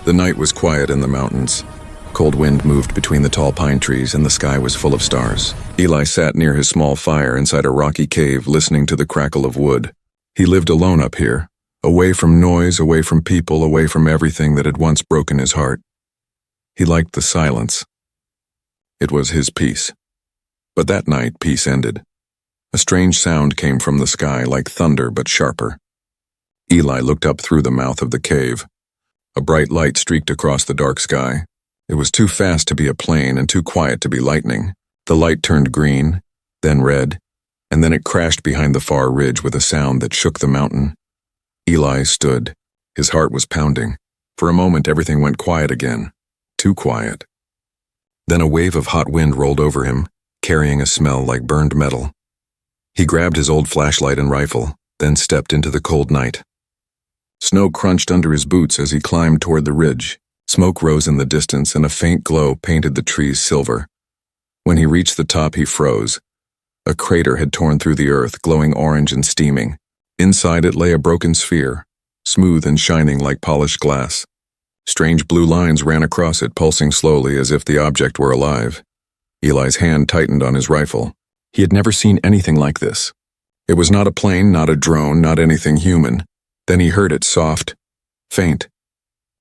The night was quiet in the mountains. Cold wind moved between the tall pine trees and the sky was full of stars. Eli sat near his small fire inside a rocky cave, listening to the crackle of wood. He lived alone up here, away from noise, away from people, away from everything that had once broken his heart. He liked the silence. It was his peace. But that night, peace ended. A strange sound came from the sky, like thunder but sharper. Eli looked up through the mouth of the cave. A bright light streaked across the dark sky. It was too fast to be a plane and too quiet to be lightning. The light turned green, then red, and then it crashed behind the far ridge with a sound that shook the mountain. Eli stood. His heart was pounding. For a moment, everything went quiet again. Too quiet. Then a wave of hot wind rolled over him, carrying a smell like burned metal. He grabbed his old flashlight and rifle, then stepped into the cold night. Snow crunched under his boots as he climbed toward the ridge. Smoke rose in the distance and a faint glow painted the trees silver. When he reached the top, he froze. A crater had torn through the earth, glowing orange and steaming. Inside it lay a broken sphere, smooth and shining like polished glass. Strange blue lines ran across it, pulsing slowly as if the object were alive. Eli's hand tightened on his rifle. He had never seen anything like this. It was not a plane, not a drone, not anything human. Then he heard it, soft, faint.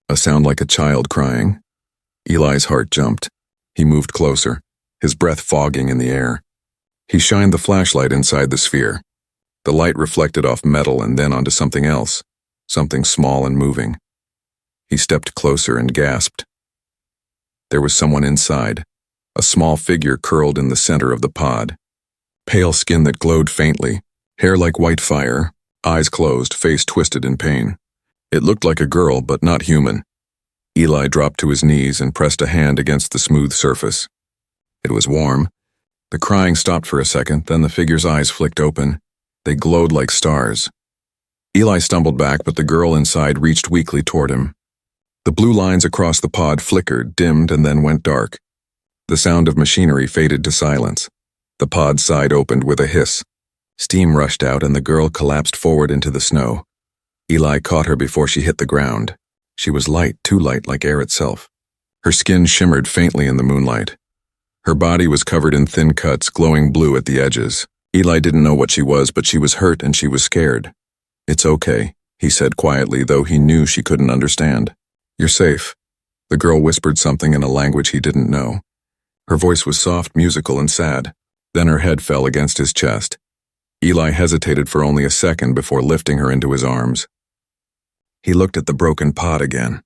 A sound like a child crying. Eli's heart jumped. He moved closer, his breath fogging in the air. He shined the flashlight inside the sphere. The light reflected off metal and then onto something else, something small and moving. He stepped closer and gasped. There was someone inside, a small figure curled in the center of the pod. Pale skin that glowed faintly, hair like white fire, eyes closed, face twisted in pain. It looked like a girl, but not human. Eli dropped to his knees and pressed a hand against the smooth surface. It was warm. The crying stopped for a second, then the figure's eyes flicked open. They glowed like stars. Eli stumbled back, but the girl inside reached weakly toward him. The blue lines across the pod flickered, dimmed, and then went dark. The sound of machinery faded to silence. The pod's side opened with a hiss. Steam rushed out and the girl collapsed forward into the snow. Eli caught her before she hit the ground. She was light, too light, like air itself. Her skin shimmered faintly in the moonlight. Her body was covered in thin cuts, glowing blue at the edges. Eli didn't know what she was, but she was hurt and she was scared. "It's okay," he said quietly, though he knew she couldn't understand. "You're safe." The girl whispered something in a language he didn't know. Her voice was soft, musical, and sad. Then her head fell against his chest. Eli hesitated for only a second before lifting her into his arms. He looked at the broken pod again.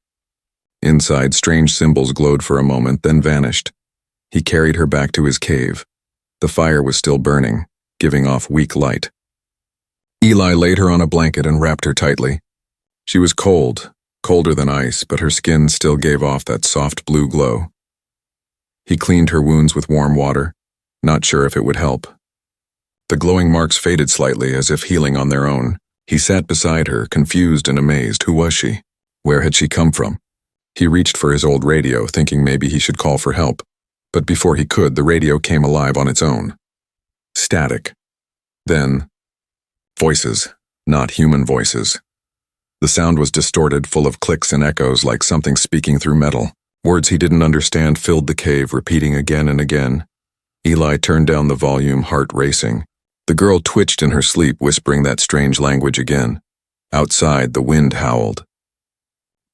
Inside, strange symbols glowed for a moment, then vanished. He carried her back to his cave. The fire was still burning, giving off weak light. Eli laid her on a blanket and wrapped her tightly. She was cold, colder than ice, but her skin still gave off that soft blue glow. He cleaned her wounds with warm water, not sure if it would help. The glowing marks faded slightly, as if healing on their own. He sat beside her, confused and amazed. Who was she? Where had she come from? He reached for his old radio, thinking maybe he should call for help. But before he could, the radio came alive on its own. Static. Then, voices, not human voices. The sound was distorted, full of clicks and echoes, like something speaking through metal. Words he didn't understand filled the cave, repeating again and again. Eli turned down the volume, heart racing. The girl twitched in her sleep, whispering that strange language again. Outside, the wind howled.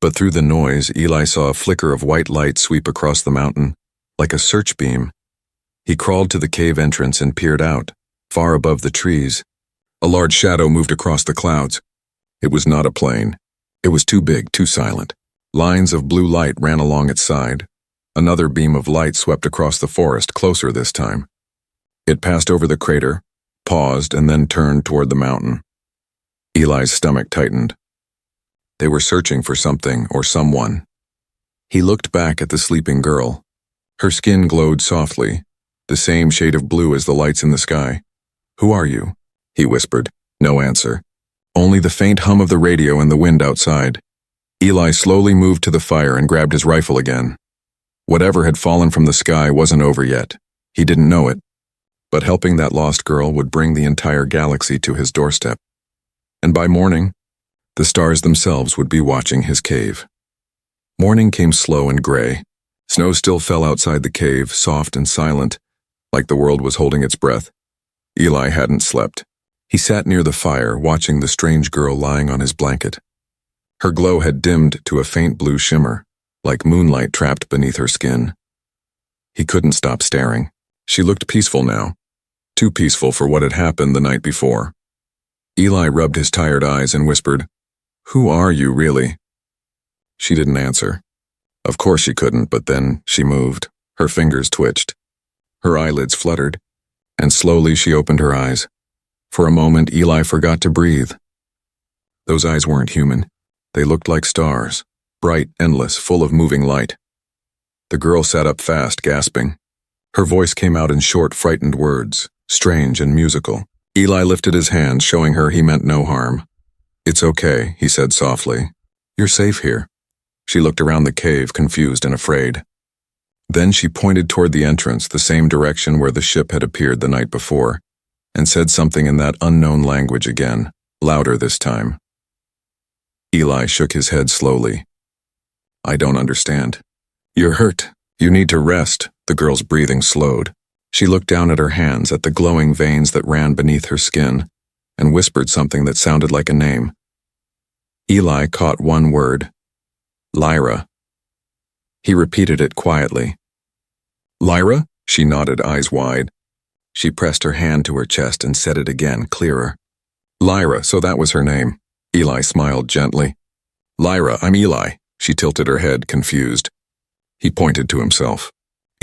But through the noise, Eli saw a flicker of white light sweep across the mountain, like a search beam. He crawled to the cave entrance and peered out, far above the trees. A large shadow moved across the clouds. It was not a plane. It was too big, too silent. Lines of blue light ran along its side. Another beam of light swept across the forest, closer this time. It passed over the crater, paused, and then turned toward the mountain. Eli's stomach tightened. They were searching for something or someone. He looked back at the sleeping girl. Her skin glowed softly, the same shade of blue as the lights in the sky. "Who are you?" he whispered. No answer. Only the faint hum of the radio and the wind outside. Eli slowly moved to the fire and grabbed his rifle again. Whatever had fallen from the sky wasn't over yet. He didn't know it. But helping that lost girl would bring the entire galaxy to his doorstep. And by morning, the stars themselves would be watching his cave. Morning came slow and gray. Snow still fell outside the cave, soft and silent, like the world was holding its breath. Eli hadn't slept. He sat near the fire, watching the strange girl lying on his blanket. Her glow had dimmed to a faint blue shimmer, like moonlight trapped beneath her skin. He couldn't stop staring. She looked peaceful now, too peaceful for what had happened the night before. Eli rubbed his tired eyes and whispered, "Who are you, really?" She didn't answer. Of course she couldn't, but then she moved. Her fingers twitched. Her eyelids fluttered, and slowly she opened her eyes. For a moment, Eli forgot to breathe. Those eyes weren't human. They looked like stars, bright, endless, full of moving light. The girl sat up fast, gasping. Her voice came out in short, frightened words, strange and musical. Eli lifted his hand, showing her he meant no harm. "It's okay," he said softly. "You're safe here." She looked around the cave, confused and afraid. Then she pointed toward the entrance, the same direction where the ship had appeared the night before, and said something in that unknown language again, louder this time. Eli shook his head slowly. "I don't understand." "You're hurt. You need to rest." The girl's breathing slowed. She looked down at her hands, at the glowing veins that ran beneath her skin, and whispered something that sounded like a name. Eli caught one word. "Lyra." He repeated it quietly. "Lyra?" She nodded, eyes wide. She pressed her hand to her chest and said it again, clearer. "Lyra, so that was her name." Eli smiled gently. "Lyra, I'm Eli." She tilted her head, confused. He pointed to himself.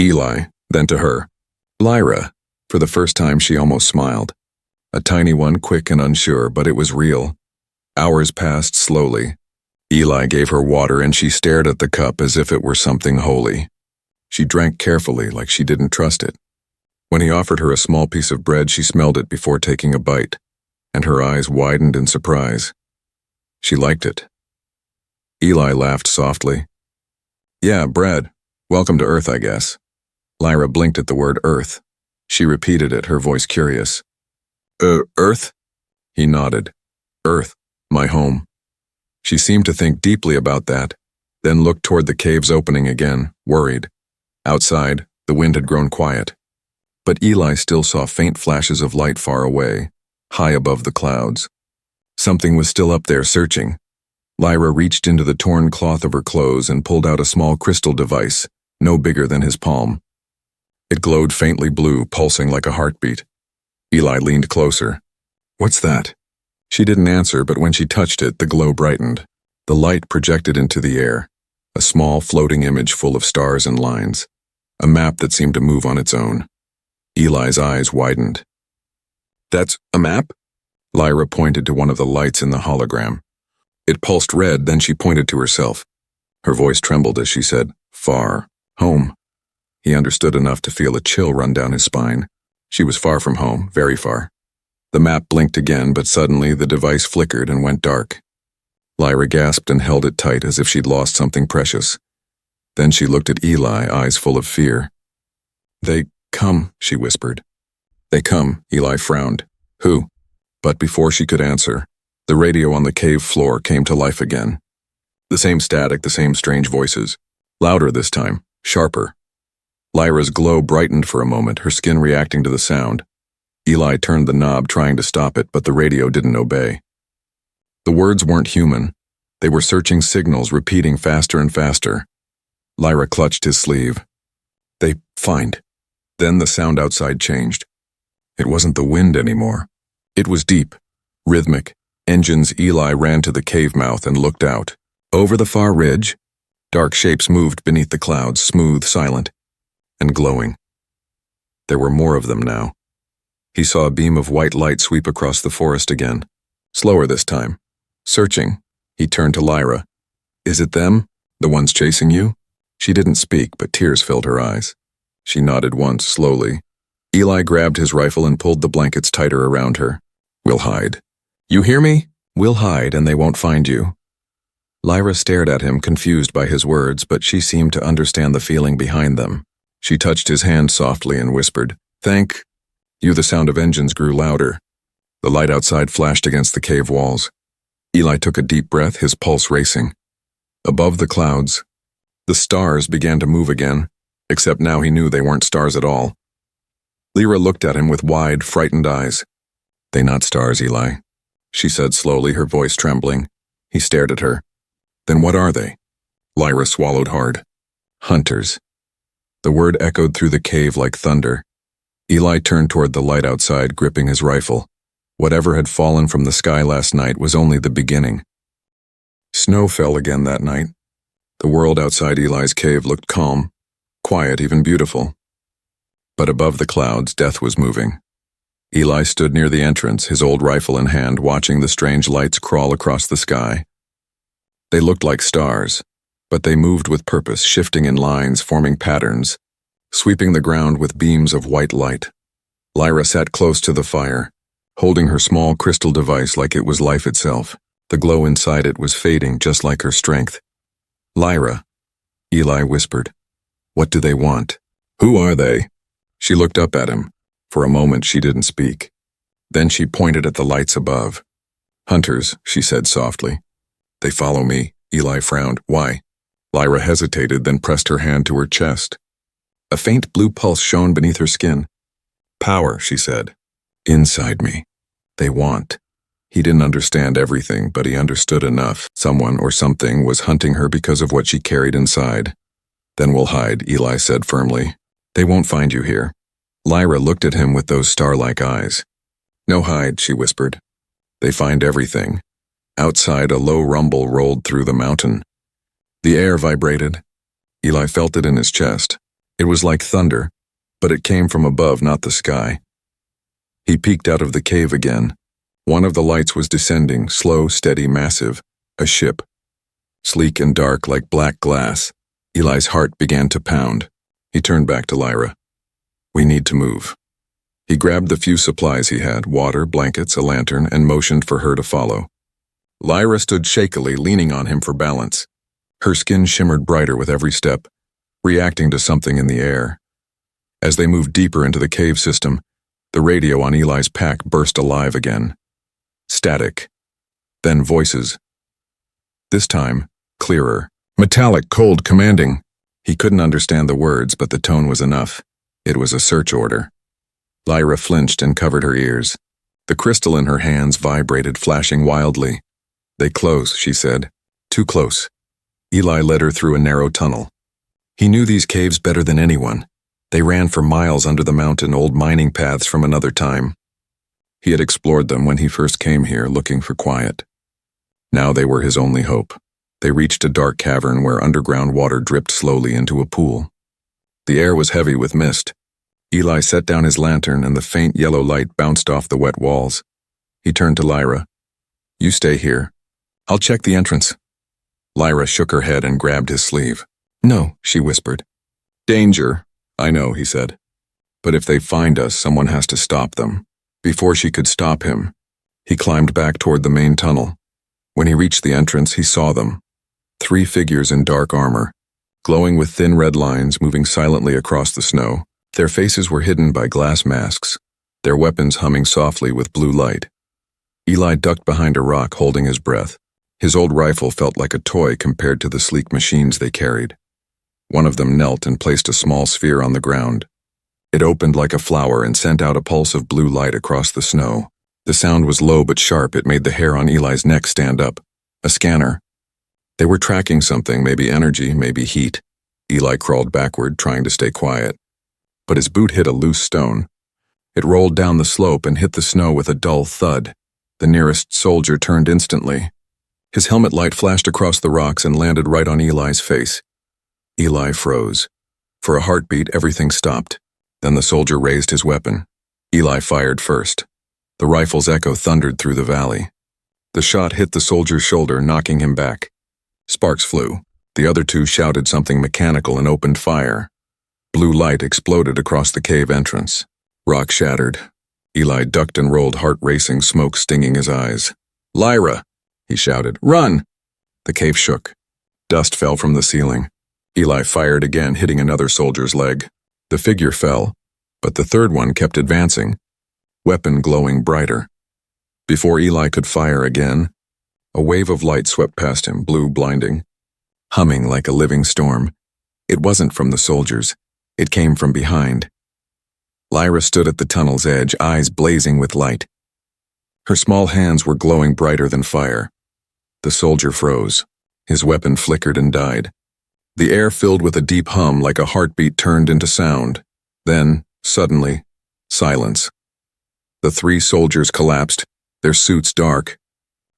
Eli, then to her. "Lyra." For the first time she almost smiled. A tiny one, quick and unsure, but it was real. Hours passed slowly. Eli gave her water and she stared at the cup as if it were something holy. She drank carefully, like she didn't trust it. When he offered her a small piece of bread, she smelled it before taking a bite, and her eyes widened in surprise. She liked it. Eli laughed softly. "Yeah, bread. Welcome to Earth, I guess." Lyra blinked at the word Earth. She repeated it, her voice curious. Earth?" He nodded. "Earth, my home." She seemed to think deeply about that, then looked toward the cave's opening again, worried. Outside, the wind had grown quiet. But Eli still saw faint flashes of light far away, high above the clouds. Something was still up there searching. Lyra reached into the torn cloth of her clothes and pulled out a small crystal device, no bigger than his palm. It glowed faintly blue, pulsing like a heartbeat. Eli leaned closer. "What's that?" She didn't answer, but when she touched it, the glow brightened. The light projected into the air, a small floating image full of stars and lines, a map that seemed to move on its own. Eli's eyes widened. "That's a map?" Lyra pointed to one of the lights in the hologram. It pulsed red, then she pointed to herself. Her voice trembled as she said, "Far. Home." He understood enough to feel a chill run down his spine. She was far from home, very far. The map blinked again, but suddenly the device flickered and went dark. Lyra gasped and held it tight as if she'd lost something precious. Then she looked at Eli, eyes full of fear. "They come," she whispered. "They come," Eli frowned. "Who?" But before she could answer, the radio on the cave floor came to life again. The same static, the same strange voices. Louder this time, sharper. Lyra's glow brightened for a moment, her skin reacting to the sound. Eli turned the knob, trying to stop it, but the radio didn't obey. The words weren't human. They were searching signals, repeating faster and faster. Lyra clutched his sleeve. "They find." Then the sound outside changed. It wasn't the wind anymore. It was deep, rhythmic. Engines. Eli ran to the cave mouth and looked out. Over the far ridge, dark shapes moved beneath the clouds, smooth, silent, and glowing. There were more of them now. He saw a beam of white light sweep across the forest again. Slower this time. Searching, he turned to Lyra. "Is it them? The ones chasing you?" She didn't speak, but tears filled her eyes. She nodded once, slowly. Eli grabbed his rifle and pulled the blankets tighter around her. "We'll hide. You hear me? We'll hide and they won't find you." Lyra stared at him, confused by his words, but she seemed to understand the feeling behind them. She touched his hand softly and whispered, "Thank you." The sound of engines grew louder. The light outside flashed against the cave walls. Eli took a deep breath, his pulse racing. Above the clouds, The stars began to move again, except now he knew they weren't stars at all. Lyra looked at him with wide, frightened eyes. "They not stars, Eli," she said slowly, her voice trembling. He stared at her. "Then what are they?" Lyra swallowed hard. "Hunters." The word echoed through the cave like thunder. Eli turned toward the light outside, gripping his rifle. Whatever had fallen from the sky last night was only the beginning. Snow fell again that night. The world outside Eli's cave looked calm, quiet, even beautiful. But above the clouds, death was moving. Eli stood near the entrance, his old rifle in hand, watching the strange lights crawl across the sky. They looked like stars, but they moved with purpose, shifting in lines, forming patterns, sweeping the ground with beams of white light. Lyra sat close to the fire, holding her small crystal device like it was life itself. The glow inside it was fading just like her strength. "Lyra," Eli whispered. "What do they want? Who are they?" She looked up at him. For a moment she didn't speak. Then she pointed at the lights above. "Hunters," she said softly. "They follow me." Eli frowned. "Why?" Lyra hesitated, then pressed her hand to her chest. A faint blue pulse shone beneath her skin. "Power," she said. "Inside me. They want." He didn't understand everything, but he understood enough. Someone or something was hunting her because of what she carried inside. "Then we'll hide," Eli said firmly. "They won't find you here." Lyra looked at him with those star-like eyes. "No hide," she whispered. "They find everything." Outside, a low rumble rolled through the mountain. The air vibrated. Eli felt it in his chest. It was like thunder, but it came from above, not the sky. He peeked out of the cave again. One of the lights was descending, slow, steady, massive. A ship. Sleek and dark like black glass. Eli's heart began to pound. He turned back to Lyra. "We need to move." He grabbed the few supplies he had, water, blankets, a lantern, and motioned for her to follow. Lyra stood shakily, leaning on him for balance. Her skin shimmered brighter with every step, reacting to something in the air. As they moved deeper into the cave system, the radio on Eli's pack burst alive again. Static. Then voices. This time, clearer. Metallic, cold, commanding. He couldn't understand the words, but the tone was enough. It was a search order. Lyra flinched and covered her ears. The crystal in her hands vibrated, flashing wildly. "They close," she said. "Too close." Eli led her through a narrow tunnel. He knew these caves better than anyone. They ran for miles under the mountain, old mining paths from another time. He had explored them when he first came here, looking for quiet. Now they were his only hope. They reached a dark cavern where underground water dripped slowly into a pool. The air was heavy with mist. Eli set down his lantern and the faint yellow light bounced off the wet walls. He turned to Lyra. "You stay here. I'll check the entrance." Lyra shook her head and grabbed his sleeve. "No," she whispered. "Danger. I know," he said. "But if they find us, someone has to stop them." Before she could stop him, he climbed back toward the main tunnel. When he reached the entrance, he saw them. 3 figures in dark armor, glowing with thin red lines moving silently across the snow. Their faces were hidden by glass masks, their weapons humming softly with blue light. Eli ducked behind a rock, holding his breath. His old rifle felt like a toy compared to the sleek machines they carried. One of them knelt and placed a small sphere on the ground. It opened like a flower and sent out a pulse of blue light across the snow. The sound was low but sharp. It made the hair on Eli's neck stand up. A scanner. They were tracking something, maybe energy, maybe heat. Eli crawled backward, trying to stay quiet. But his boot hit a loose stone. It rolled down the slope and hit the snow with a dull thud. The nearest soldier turned instantly. His helmet light flashed across the rocks and landed right on Eli's face. Eli froze. For a heartbeat, everything stopped. Then the soldier raised his weapon. Eli fired first. The rifle's echo thundered through the valley. The shot hit the soldier's shoulder, knocking him back. Sparks flew. The other 2 shouted something mechanical and opened fire. Blue light exploded across the cave entrance. Rock shattered. Eli ducked and rolled, heart racing, smoke stinging his eyes. "Lyra!" he shouted. "Run!" The cave shook. Dust fell from the ceiling. Eli fired again, hitting another soldier's leg. The figure fell, but the third one kept advancing, weapon glowing brighter. Before Eli could fire again, a wave of light swept past him, blue blinding. Humming like a living storm, It wasn't from the soldiers. It came from behind. Lyra stood at the tunnel's edge, eyes blazing with light. Her small hands were glowing brighter than fire. The soldier froze. His weapon flickered and died. The air filled with a deep hum like a heartbeat turned into sound. Then, suddenly, silence. The three soldiers collapsed, their suits dark.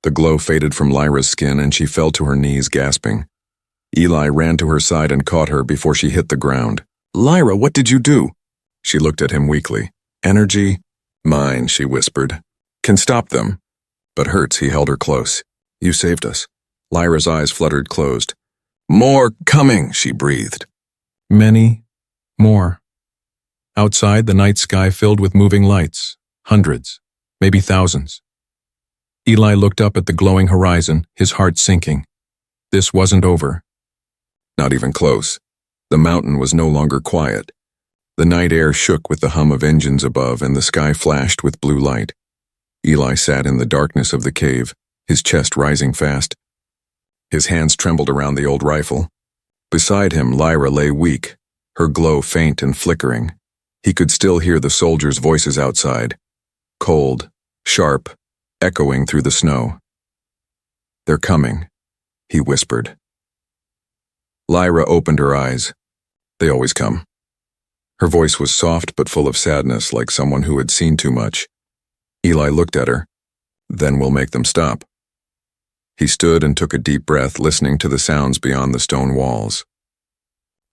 The glow faded from Lyra's skin and she fell to her knees, gasping. Eli ran to her side and caught her before she hit the ground. "Lyra, what did you do?" She looked at him weakly. "Energy? Mine," she whispered. "Can stop them." But Hertz, he held her close. "You saved us." Lyra's eyes fluttered closed. "More coming," she breathed. Many more. Outside, the night sky filled with moving lights. Hundreds, maybe thousands. Eli looked up at the glowing horizon, his heart sinking. This wasn't over. Not even close. The mountain was no longer quiet. The night air shook with the hum of engines above and the sky flashed with blue light. Eli sat in the darkness of the cave, his chest rising fast. His hands trembled around the old rifle. Beside him, Lyra lay weak, her glow faint and flickering. He could still hear the soldiers' voices outside, cold, sharp, echoing through the snow. "They're coming," he whispered. Lyra opened her eyes. "They always come." Her voice was soft but full of sadness, like someone who had seen too much. Eli looked at her. "Then we'll make them stop." He stood and took a deep breath, listening to the sounds beyond the stone walls.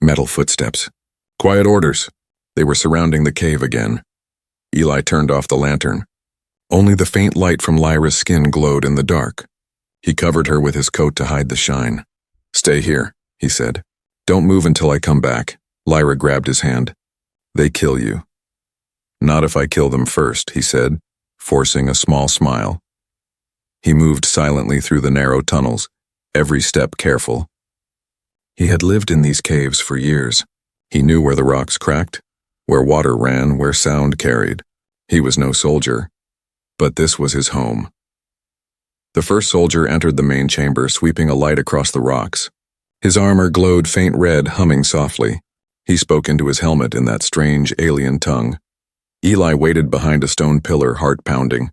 Metal footsteps. Quiet orders. They were surrounding the cave again. Eli turned off the lantern. Only the faint light from Lyra's skin glowed in the dark. He covered her with his coat to hide the shine. "Stay here," he said. "Don't move until I come back." Lyra grabbed his hand. "They kill you." "Not if I kill them first," he said, forcing a small smile. He moved silently through the narrow tunnels, every step careful. He had lived in these caves for years. He knew where the rocks cracked, where water ran, where sound carried. He was no soldier, but this was his home. The first soldier entered the main chamber, sweeping a light across the rocks. His armor glowed faint red, humming softly. He spoke into his helmet in that strange alien tongue. Eli waited behind a stone pillar, heart pounding.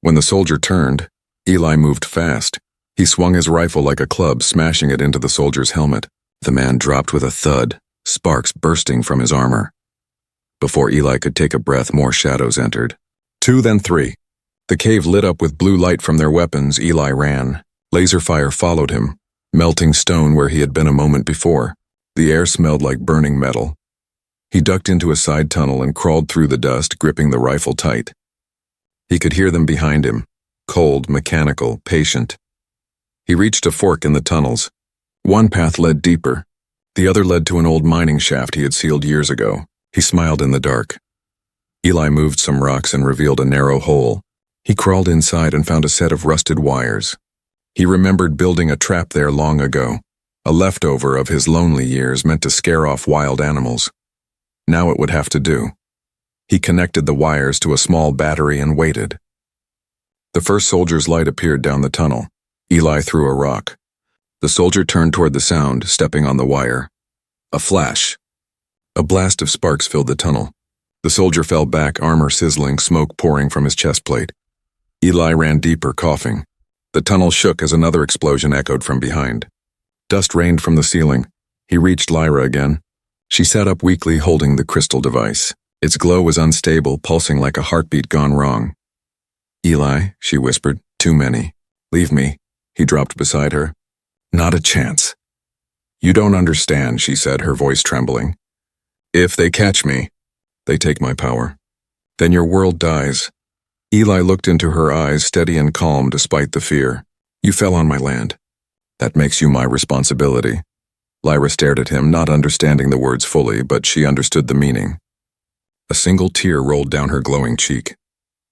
When the soldier turned, Eli moved fast. He swung his rifle like a club, smashing it into the soldier's helmet. The man dropped with a thud, sparks bursting from his armor. Before Eli could take a breath, more shadows entered. 2, then 3. The cave lit up with blue light from their weapons. Eli ran. Laser fire followed him, melting stone where he had been a moment before. The air smelled like burning metal. He ducked into a side tunnel and crawled through the dust, gripping the rifle tight. He could hear them behind him, cold, mechanical, patient. He reached a fork in the tunnels. One path led deeper. The other led to an old mining shaft he had sealed years ago. He smiled in the dark. Eli moved some rocks and revealed a narrow hole. He crawled inside and found a set of rusted wires. He remembered building a trap there long ago, a leftover of his lonely years meant to scare off wild animals. Now it would have to do. He connected the wires to a small battery and waited. The first soldier's light appeared down the tunnel. Eli threw a rock. The soldier turned toward the sound, stepping on the wire. A flash. A blast of sparks filled the tunnel. The soldier fell back, armor sizzling, smoke pouring from his chest plate. Eli ran deeper, coughing. The tunnel shook as another explosion echoed from behind. Dust rained from the ceiling. He reached Lyra again. She sat up weakly, holding the crystal device. Its glow was unstable, pulsing like a heartbeat gone wrong. "Eli," she whispered, "too many. Leave me." He dropped beside her. "Not a chance." "You don't understand," she said, her voice trembling. "If they catch me, they take my power. Then your world dies." Eli looked into her eyes, steady and calm despite the fear. "You fell on my land. That makes you my responsibility." Lyra stared at him, not understanding the words fully, but she understood the meaning. A single tear rolled down her glowing cheek.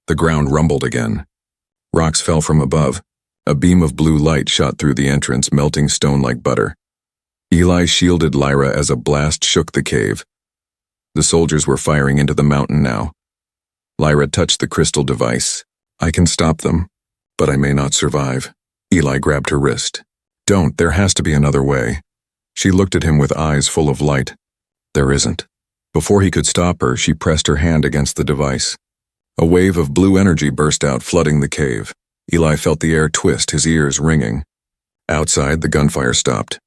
The ground rumbled again. Rocks fell from above. A beam of blue light shot through the entrance, melting stone like butter. Eli shielded Lyra as a blast shook the cave. The soldiers were firing into the mountain now. Lyra touched the crystal device. "I can stop them, but I may not survive." Eli grabbed her wrist. "Don't, there has to be another way." She looked at him with eyes full of light. There isn't. Before he could stop her, she pressed her hand against the device. A wave of blue energy burst out, flooding the cave. Eli felt the air twist, his ears ringing. Outside, the gunfire stopped.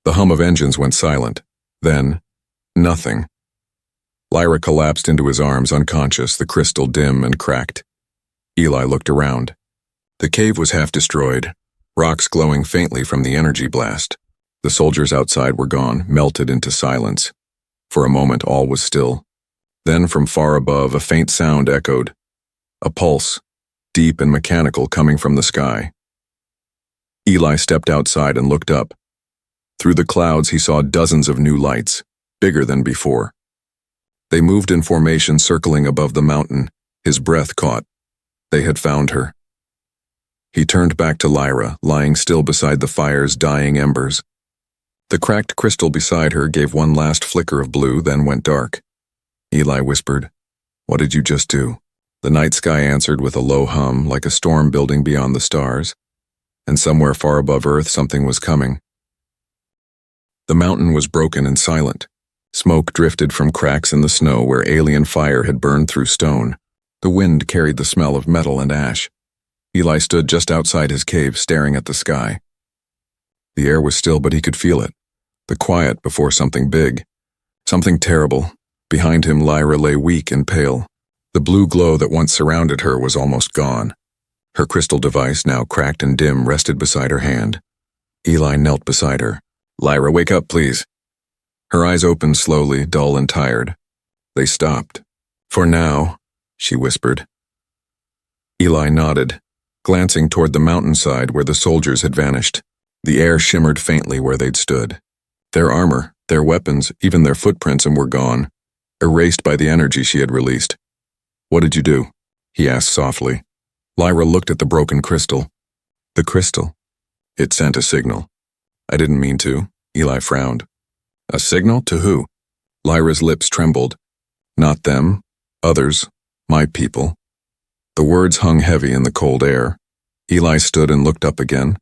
The hum of engines went silent. Then, nothing. Lyra collapsed into his arms, unconscious, the crystal dim and cracked. Eli looked around. The cave was half destroyed, rocks glowing faintly from the energy blast. The soldiers outside were gone, melted into silence. For a moment, all was still. Then, from far above, a faint sound echoed. A pulse, deep and mechanical, coming from the sky. Eli stepped outside and looked up. Through the clouds, he saw dozens of new lights, bigger than before. They moved in formation, circling above the mountain. His breath caught. They had found her. He turned back to Lyra, lying still beside the fire's dying embers. The cracked crystal beside her gave one last flicker of blue, then went dark. Eli whispered, "What did you just do?" The night sky answered with a low hum, like a storm building beyond the stars. And somewhere far above Earth, something was coming. The mountain was broken and silent. Smoke drifted from cracks in the snow where alien fire had burned through stone. The wind carried the smell of metal and ash. Eli stood just outside his cave, staring at the sky. The air was still, but he could feel it. The quiet before something big. Something terrible. Behind him, Lyra lay weak and pale. The blue glow that once surrounded her was almost gone. Her crystal device, now cracked and dim, rested beside her hand. Eli knelt beside her. "Lyra, wake up, please." Her eyes opened slowly, dull and tired. They stopped. "For now," she whispered. Eli nodded, glancing toward the mountainside where the soldiers had vanished. The air shimmered faintly where they'd stood. Their armor, their weapons, even their footprints were gone, erased by the energy she had released. "What did you do?" he asked softly. Lyra looked at the broken crystal. The crystal. It sent a signal. "I didn't mean to," Eli frowned. "A signal? To who?" Lyra's lips trembled. "Not them. Others. My people." The words hung heavy in the cold air. Eli stood and looked up again.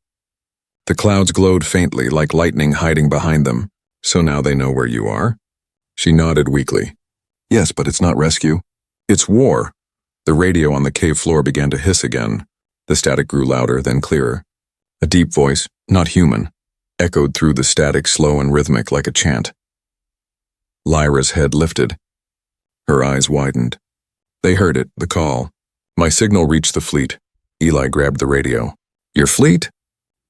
The clouds glowed faintly, like lightning hiding behind them. "So now they know where you are?" She nodded weakly. "Yes, but it's not rescue. It's war." The radio on the cave floor began to hiss again. The static grew louder, then clearer. A deep voice, not human, echoed through the static, slow and rhythmic like a chant. Lyra's head lifted. Her eyes widened. They heard it, the call. "My signal reached the fleet." Eli grabbed the radio. "Your fleet?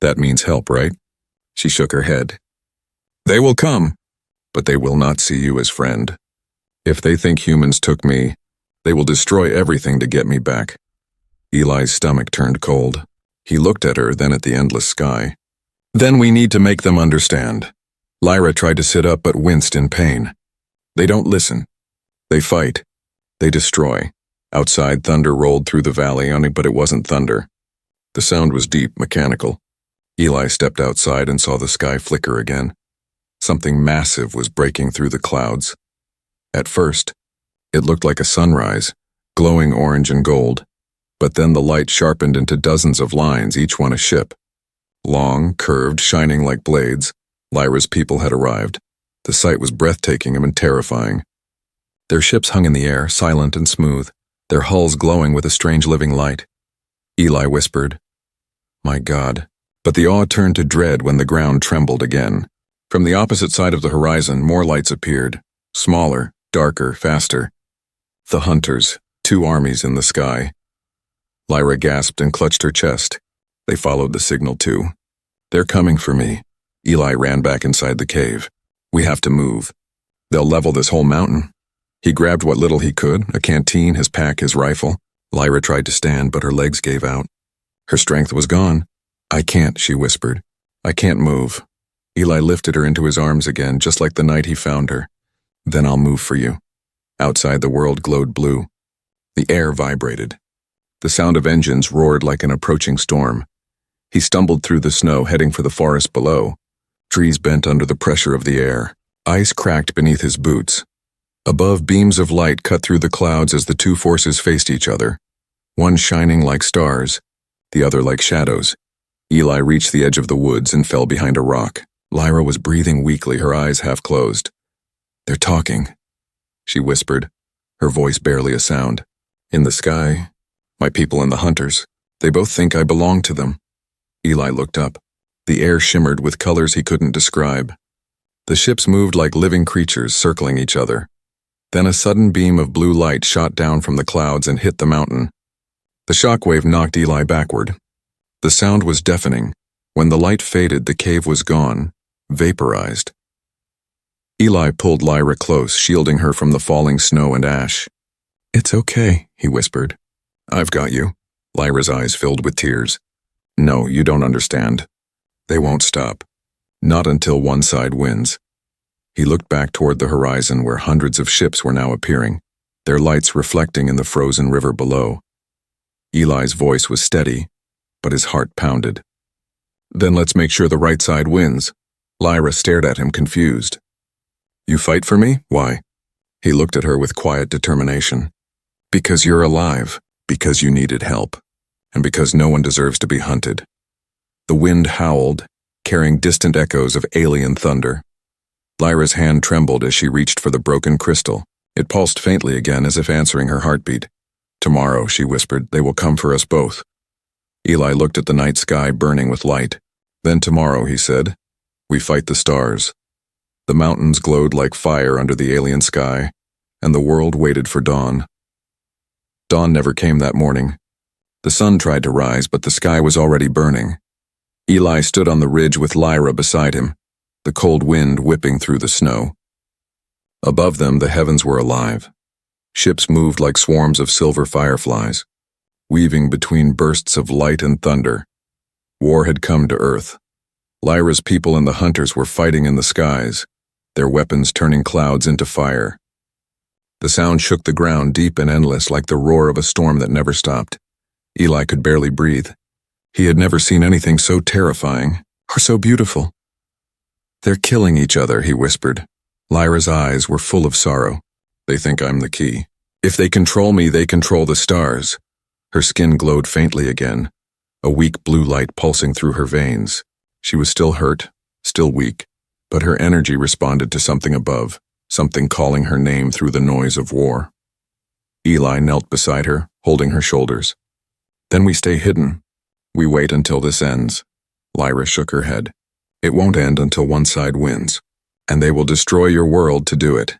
That means help, right?" She shook her head. "They will come, but they will not see you as friend. If they think humans took me, they will destroy everything to get me back." Eli's stomach turned cold. He looked at her, then at the endless sky. "Then we need to make them understand." Lyra tried to sit up but winced in pain. "They don't listen. They fight. They destroy." Outside, thunder rolled through the valley, but it wasn't thunder. The sound was deep, mechanical. Eli stepped outside and saw the sky flicker again. Something massive was breaking through the clouds. At first, it looked like a sunrise, glowing orange and gold, but then the light sharpened into dozens of lines, each one a ship. Long, curved, shining like blades, Lyra's people had arrived. The sight was breathtaking and terrifying. Their ships hung in the air, silent and smooth, their hulls glowing with a strange living light. Eli whispered, "My God." But the awe turned to dread when the ground trembled again. From the opposite side of the horizon, more lights appeared, smaller, darker, faster. The hunters, 2 armies in the sky. Lyra gasped and clutched her chest. They followed the signal too. "They're coming for me." Eli ran back inside the cave. "We have to move. They'll level this whole mountain." He grabbed what little he could, a canteen, his pack, his rifle. Lyra tried to stand, but her legs gave out. Her strength was gone. "I can't," she whispered. "I can't move." Eli lifted her into his arms again, just like the night he found her. "Then I'll move for you." Outside, the world glowed blue. The air vibrated. The sound of engines roared like an approaching storm. He stumbled through the snow, heading for the forest below. Trees bent under the pressure of the air. Ice cracked beneath his boots. Above, beams of light cut through the clouds as the 2 forces faced each other, one shining like stars, the other like shadows. Eli reached the edge of the woods and fell behind a rock. Lyra was breathing weakly, her eyes half closed. "They're talking," she whispered, her voice barely a sound. "In the sky, my people and the hunters, they both think I belong to them." Eli looked up. The air shimmered with colors he couldn't describe. The ships moved like living creatures, circling each other. Then a sudden beam of blue light shot down from the clouds and hit the mountain. The shockwave knocked Eli backward. The sound was deafening. When the light faded, the cave was gone, vaporized. Eli pulled Lyra close, shielding her from the falling snow and ash. "It's okay," he whispered. "I've got you." Lyra's eyes filled with tears. "No, you don't understand. They won't stop. Not until one side wins." He looked back toward the horizon where hundreds of ships were now appearing, their lights reflecting in the frozen river below. Eli's voice was steady, but his heart pounded. "Then let's make sure the right side wins." Lyra stared at him, confused. "You fight for me? Why?" He looked at her with quiet determination. "Because you're alive, because you needed help, and because no one deserves to be hunted." The wind howled, carrying distant echoes of alien thunder. Lyra's hand trembled as she reached for the broken crystal. It pulsed faintly again, as if answering her heartbeat. "Tomorrow," she whispered, "they will come for us both." Eli looked at the night sky burning with light. "Then tomorrow," he said, "we fight the stars." The mountains glowed like fire under the alien sky, and the world waited for dawn. Dawn never came that morning. The sun tried to rise, but the sky was already burning. Eli stood on the ridge with Lyra beside him, the cold wind whipping through the snow. Above them, the heavens were alive. Ships moved like swarms of silver fireflies, weaving between bursts of light and thunder. War had come to Earth. Lyra's people and the hunters were fighting in the skies, their weapons turning clouds into fire. The sound shook the ground, deep and endless, like the roar of a storm that never stopped. Eli could barely breathe. He had never seen anything so terrifying, or so beautiful. "They're killing each other," he whispered. Lyra's eyes were full of sorrow. "They think I'm the key. If they control me, they control the stars." Her skin glowed faintly again, a weak blue light pulsing through her veins. She was still hurt, still weak, but her energy responded to something above, something calling her name through the noise of war. Eli knelt beside her, holding her shoulders. "Then we stay hidden. We wait until this ends." Lyra shook her head. "It won't end until one side wins, and they will destroy your world to do it."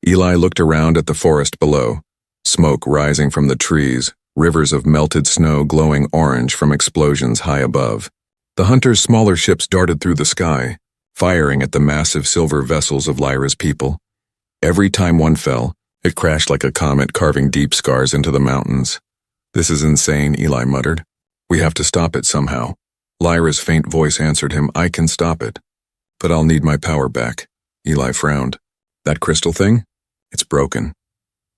Eli looked around at the forest below, smoke rising from the trees, rivers of melted snow glowing orange from explosions high above. The hunters' smaller ships darted through the sky, firing at the massive silver vessels of Lyra's people. Every time one fell, it crashed like a comet, carving deep scars into the mountains. "This is insane," Eli muttered. "We have to stop it somehow." Lyra's faint voice answered him, "I can stop it, but I'll need my power back." Eli frowned. "That crystal thing? It's broken."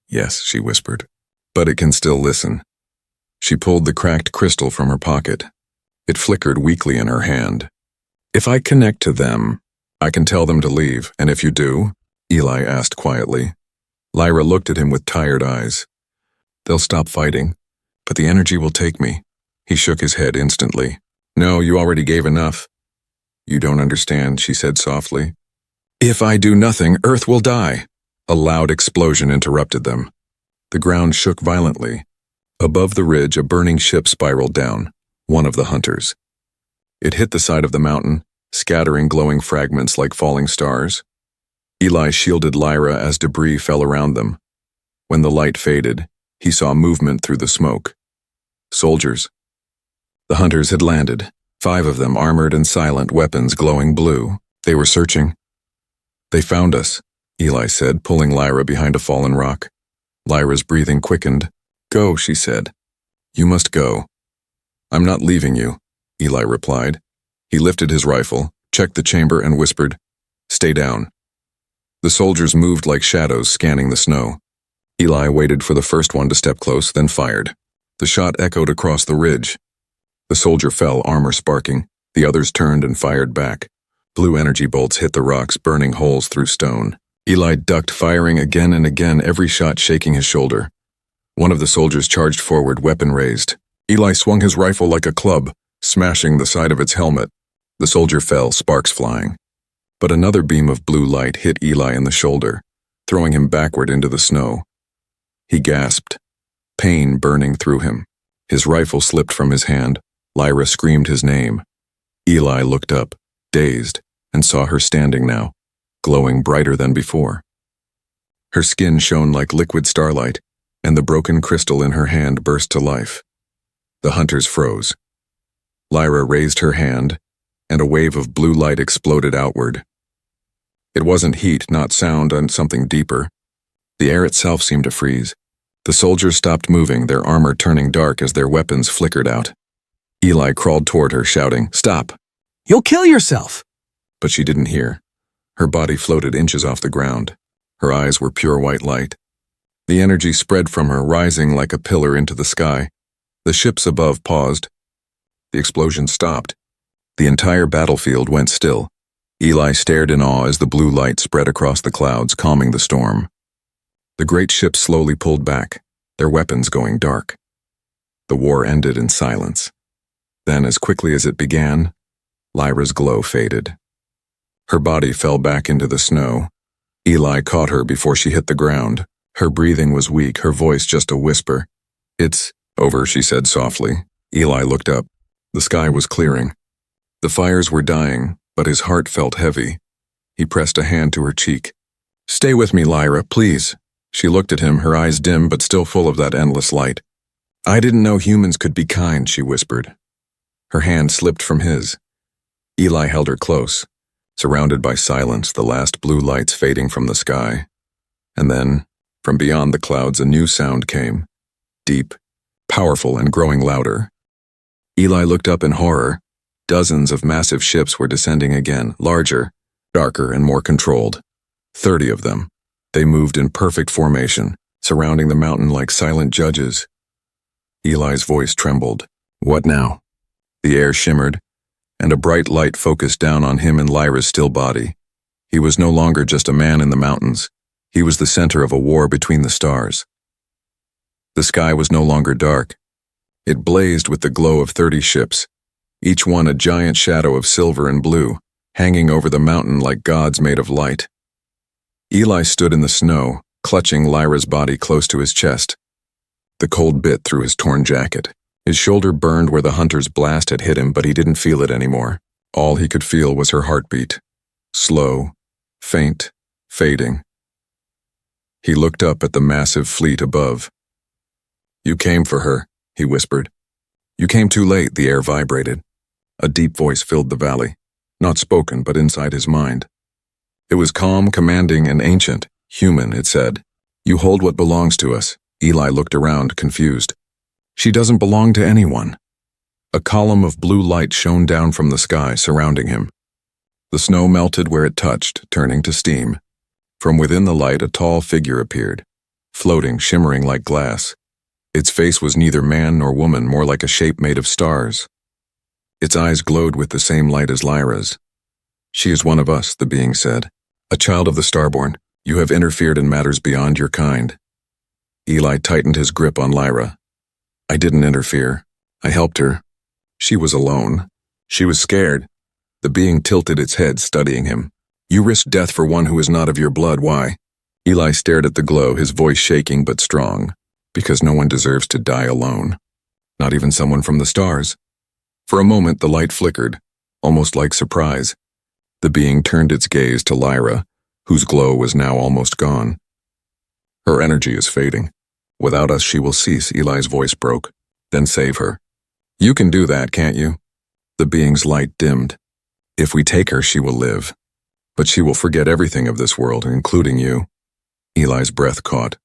"Yes," she whispered, "but it can still listen." She pulled the cracked crystal from her pocket. It flickered weakly in her hand. "If I connect to them, I can tell them to leave, and if you do?" Eli asked quietly. Lyra looked at him with tired eyes. "They'll stop fighting, but the energy will take me." He shook his head instantly. "No, you already gave enough." "You don't understand," she said softly. "If I do nothing, Earth will die." A loud explosion interrupted them. The ground shook violently. Above the ridge, a burning ship spiraled down, one of the hunters. It hit the side of the mountain, scattering glowing fragments like falling stars. Eli shielded Lyra as debris fell around them. When the light faded, he saw movement through the smoke. Soldiers. The hunters had landed, 5 of them armored and silent, weapons glowing blue. They were searching. "They found us," Eli said, pulling Lyra behind a fallen rock. Lyra's breathing quickened. "Go," she said. "You must go." "I'm not leaving you," Eli replied. He lifted his rifle, checked the chamber, and whispered, "Stay down." The soldiers moved like shadows, scanning the snow. Eli waited for the first one to step close, then fired. The shot echoed across the ridge. The soldier fell, armor sparking. The others turned and fired back. Blue energy bolts hit the rocks, burning holes through stone. Eli ducked, firing again and again, every shot shaking his shoulder. One of the soldiers charged forward, weapon raised. Eli swung his rifle like a club, smashing the side of its helmet. The soldier fell, sparks flying. But another beam of blue light hit Eli in the shoulder, throwing him backward into the snow. He gasped, pain burning through him. His rifle slipped from his hand. Lyra screamed his name. Eli looked up, dazed, and saw her standing now, glowing brighter than before. Her skin shone like liquid starlight, and the broken crystal in her hand burst to life. The hunters froze. Lyra raised her hand, and a wave of blue light exploded outward. It wasn't heat, not sound, and something deeper. The air itself seemed to freeze. The soldiers stopped moving, their armor turning dark as their weapons flickered out. Eli crawled toward her, shouting, "Stop! You'll kill yourself!" But she didn't hear. Her body floated inches off the ground. Her eyes were pure white light. The energy spread from her, rising like a pillar into the sky. The ships above paused. The explosion stopped. The entire battlefield went still. Eli stared in awe as the blue light spread across the clouds, calming the storm. The great ships slowly pulled back, their weapons going dark. The war ended in silence. Then, as quickly as it began, Lyra's glow faded. Her body fell back into the snow. Eli caught her before she hit the ground. Her breathing was weak, her voice just a whisper. "It's over," she said softly. Eli looked up. The sky was clearing. The fires were dying, but his heart felt heavy. He pressed a hand to her cheek. "Stay with me, Lyra, please." She looked at him, her eyes dim but still full of that endless light. "I didn't know humans could be kind," she whispered. Her hand slipped from his. Eli held her close, surrounded by silence, the last blue lights fading from the sky. And then, from beyond the clouds, a new sound came, deep, powerful, and growing louder. Eli looked up in horror. Dozens of massive ships were descending again, larger, darker, and more controlled. 30 of them. They moved in perfect formation, surrounding the mountain like silent judges. Eli's voice trembled. "What now?" The air shimmered, and a bright light focused down on him and Lyra's still body. He was no longer just a man in the mountains. He was the center of a war between the stars. The sky was no longer dark. It blazed with the glow of 30 ships, each one a giant shadow of silver and blue, hanging over the mountain like gods made of light. Eli stood in the snow, clutching Lyra's body close to his chest. The cold bit through his torn jacket. His shoulder burned where the hunter's blast had hit him, but he didn't feel it anymore. All he could feel was her heartbeat. Slow, faint, fading. He looked up at the massive fleet above. "You came for her," he whispered. "You came too late," the air vibrated. A deep voice filled the valley, not spoken but inside his mind. It was calm, commanding, and ancient. "Human," it said. "You hold what belongs to us." Eli looked around, confused. "She doesn't belong to anyone." A column of blue light shone down from the sky, surrounding him. The snow melted where it touched, turning to steam. From within the light, a tall figure appeared, floating, shimmering like glass. Its face was neither man nor woman, more like a shape made of stars. Its eyes glowed with the same light as Lyra's. "She is one of us," the being said. "A child of the Starborn. You have interfered in matters beyond your kind." Eli tightened his grip on Lyra. "I didn't interfere. I helped her. She was alone. She was scared." The being tilted its head, studying him. "You risked death for one who is not of your blood. Why?" Eli stared at the glow, his voice shaking but strong. "Because no one deserves to die alone. Not even someone from the stars." For a moment, the light flickered, almost like surprise. The being turned its gaze to Lyra, whose glow was now almost gone. "Her energy is fading. Without us, she will cease," Eli's voice broke. "Then save her." "You can do that, can't you?" The being's light dimmed. "If we take her, she will live. But she will forget everything of this world, including you." Eli's breath caught.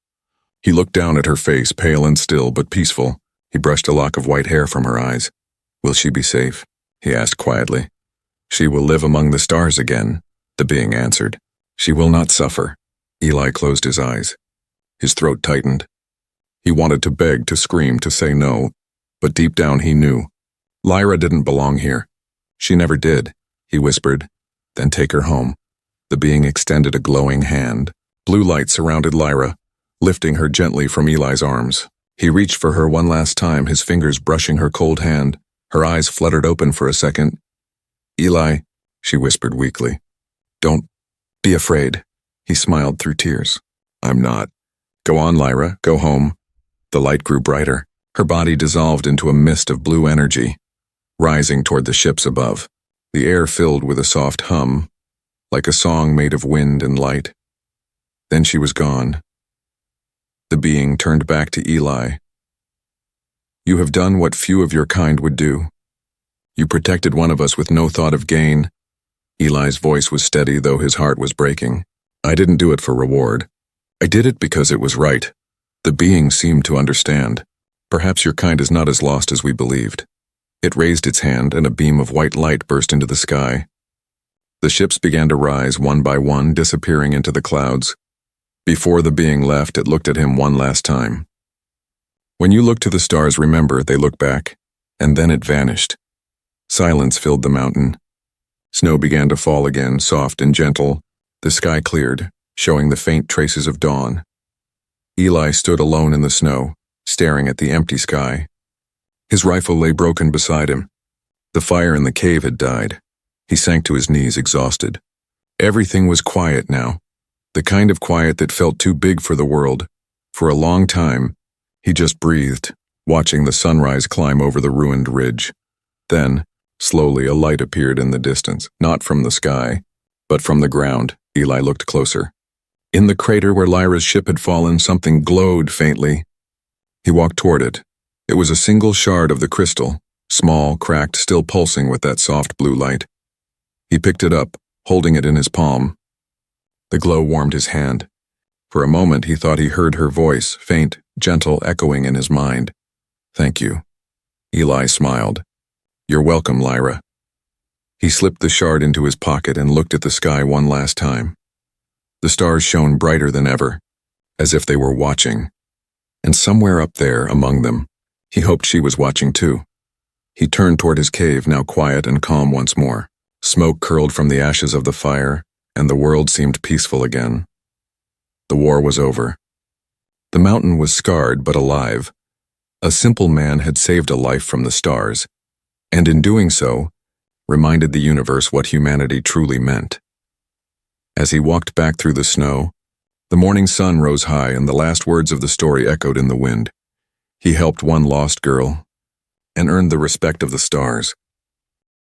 He looked down at her face, pale and still, but peaceful. He brushed a lock of white hair from her eyes. "Will she be safe?" he asked quietly. "She will live among the stars again," the being answered. "She will not suffer." Eli closed his eyes. His throat tightened. He wanted to beg, to scream, to say no, but deep down he knew. Lyra didn't belong here. "She never did," he whispered. "Then take her home." The being extended a glowing hand. Blue light surrounded Lyra, lifting her gently from Eli's arms. He reached for her one last time, his fingers brushing her cold hand. Her eyes fluttered open for a second. Eli, she whispered weakly. Don't be afraid. He smiled through tears. I'm not. Go on, Lyra, go home. The light grew brighter. Her body dissolved into a mist of blue energy, rising toward the ships above. The air filled with a soft hum, like a song made of wind and light. Then she was gone. The being turned back to Eli. You have done what few of your kind would do. You protected one of us with no thought of gain. Eli's voice was steady, though his heart was breaking. I didn't do it for reward. I did it because it was right. The being seemed to understand. Perhaps your kind is not as lost as we believed. It raised its hand, and a beam of white light burst into the sky. The ships began to rise one by one, disappearing into the clouds. Before the being left, it looked at him one last time. When you look to the stars, remember, they look back, and then it vanished. Silence filled the mountain. Snow began to fall again, soft and gentle. The sky cleared, showing the faint traces of dawn. Eli stood alone in the snow, staring at the empty sky. His rifle lay broken beside him. The fire in the cave had died. He sank to his knees, exhausted. Everything was quiet now, the kind of quiet that felt too big for the world. For a long time, he just breathed, watching the sunrise climb over the ruined ridge. Then, slowly, a light appeared in the distance, not from the sky, but from the ground. Eli looked closer. In the crater where Lyra's ship had fallen, something glowed faintly. He walked toward it. It was a single shard of the crystal, small, cracked, still pulsing with that soft blue light. He picked it up, holding it in his palm. The glow warmed his hand. For a moment he thought he heard her voice, faint, gentle, echoing in his mind. Thank you. Eli smiled. You're welcome, Lyra. He slipped the shard into his pocket and looked at the sky one last time. The stars shone brighter than ever, as if they were watching. And somewhere up there, among them, he hoped she was watching too. He turned toward his cave, now quiet and calm once more. Smoke curled from the ashes of the fire, and the world seemed peaceful again. The war was over. The mountain was scarred but alive. A simple man had saved a life from the stars, and in doing so, reminded the universe what humanity truly meant. As he walked back through the snow, the morning sun rose high and the last words of the story echoed in the wind. He helped one lost girl and earned the respect of the stars.